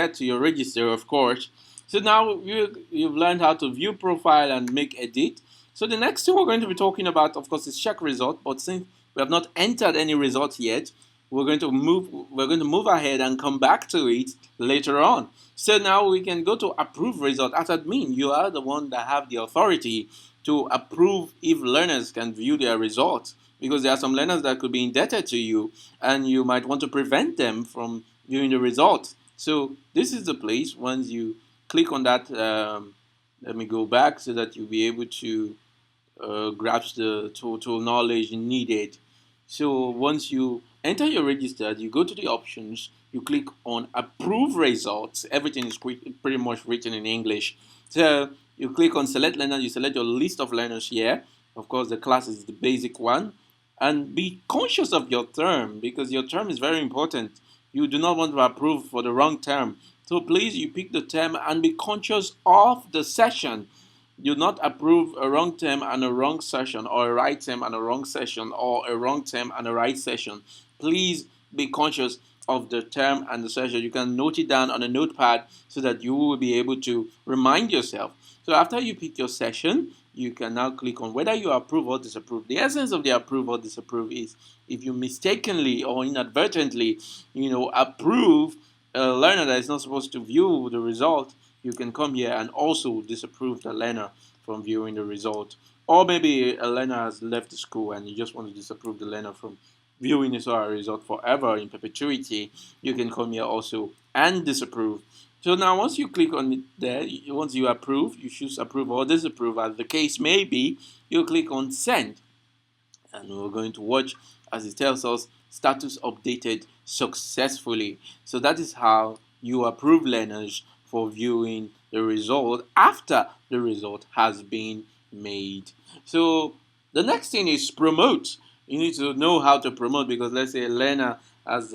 to your register, of course. So now you've learned how to view profile and make edit. So the next thing we're going to be talking about, of course, is check result. But since we have not entered any results yet, we're going to move ahead and come back to it later on. So now we can go to approve result. As admin, you are the one that have the authority to approve if learners can view their results, because there are some learners that could be indebted to you and you might want to prevent them from viewing the results. So this is the place. Once you click on that, let me go back so that you'll be able to grasp the total knowledge needed. So once you enter your register, you go to the options, you click on approve results. Everything is pretty much written in English. So you click on select learner, you select your list of learners here. Of course, the class is the basic one. And be conscious of your term, because your term is very important. You do not want to approve for the wrong term. So please, you pick the term and be conscious of the session. Do not approve a wrong term and a wrong session, or a right term and a wrong session, or a wrong term and a right session. Please be conscious of the term and the session. You can note it down on a notepad so that you will be able to remind yourself. So after you pick your session, you can now click on whether you approve or disapprove. The essence of the approve or disapprove is if you mistakenly or inadvertently, approve a learner that is not supposed to view the result, you can come here and also disapprove the learner from viewing the result. Or maybe a learner has left the school and you just want to disapprove the learner from viewing his or her result forever in perpetuity. You can come here also and disapprove. So now once you click on it there, once you approve, you choose approve or disapprove as the case may be, you click on send. And we're going to watch as it tells us status updated successfully. So that is how you approve learners for viewing the result after the result has been made. So the next thing is promote. You need to know how to promote, because let's say a learner has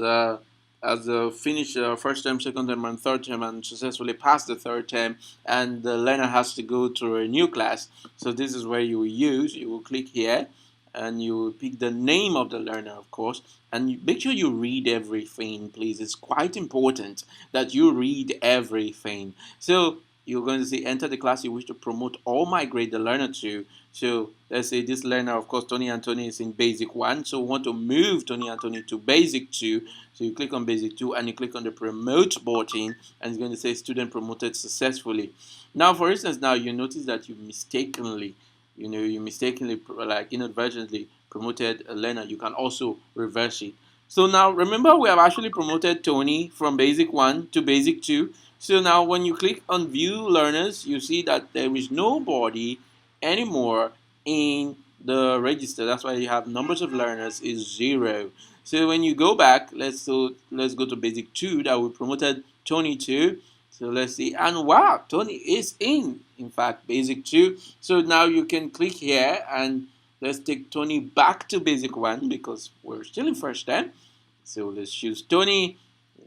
finished first term, second term, and third term, and successfully passed the third term, and the learner has to go to a new class. So this is where you will click here, and you pick the name of the learner, of course, and make sure you read everything, please. It's quite important that you read everything. So you're going to say enter the class you wish to promote or migrate the learner to. So let's say this learner, of course, Tony Anthony is in basic 1, so we want to move Tony Anthony to basic 2. So you click on basic 2 and you click on the promote button, and it's going to say student promoted successfully. Now, for instance, now you notice that you mistakenly like inadvertently promoted a learner. You can also reverse it. So now remember, we have actually promoted Tony from basic 1 to basic 2. So now when you click on view learners, you see that there is nobody anymore in the register. That's why you have numbers of learners is 0. So when you go back, let's go to basic 2 that we promoted Tony to. So let's see, and wow, Tony is in fact, basic 2. So now you can click here and let's take Tony back to basic 1 because we're still in first term. So let's choose Tony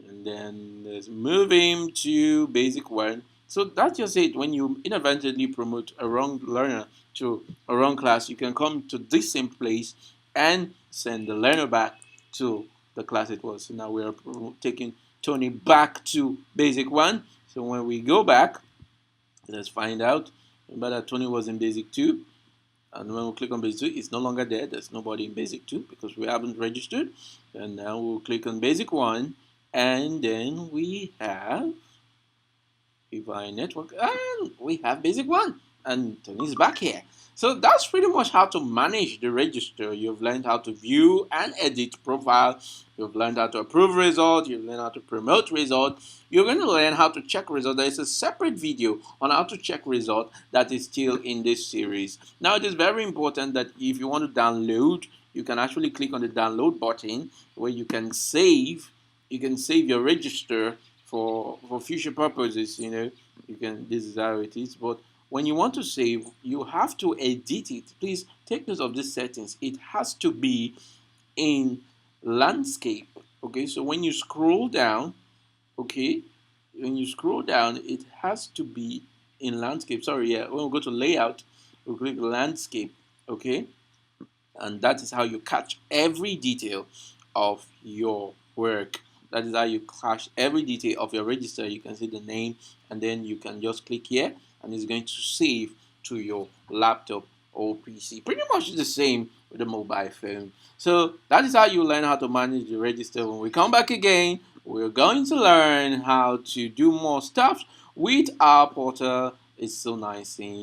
and then let's move him to basic 1. So that's just it. When you inadvertently promote a wrong learner to a wrong class, you can come to this same place and send the learner back to the class it was. So now we are taking Tony back to basic 1. So when we go back, let's find out. Remember that Tony was in basic 2. And when we click on basic 2, it's no longer there. There's nobody in basic 2 because we haven't registered. And now we'll click on basic 1. And then we have Divine Network. And we have basic 1. And Tony's back here. So that's pretty much how to manage the register. You've learned how to view and edit profile. You've learned how to approve result. You've learned how to promote result. You're going to learn how to check result. There is a separate video on how to check result that is still in this series. Now, it is very important that if you want to download, you can actually click on the download button where you can save. You can save your register for future purposes. This is how it is. But when you want to save, you have to edit it. Please take note of these settings. It has to be in landscape. Okay, so when you scroll down, it has to be in landscape. Sorry, yeah. When we go to layout, we click landscape. Okay, and that is how you catch every detail of your work. That is how you cache every detail of your register. You can see the name, and then you can just click here, and it's going to save to your laptop or PC. Pretty much the same with the mobile phone. So that is how you learn how to manage the register. When we come back again, we're going to learn how to do more stuff with our portal. It's so nice seeing you.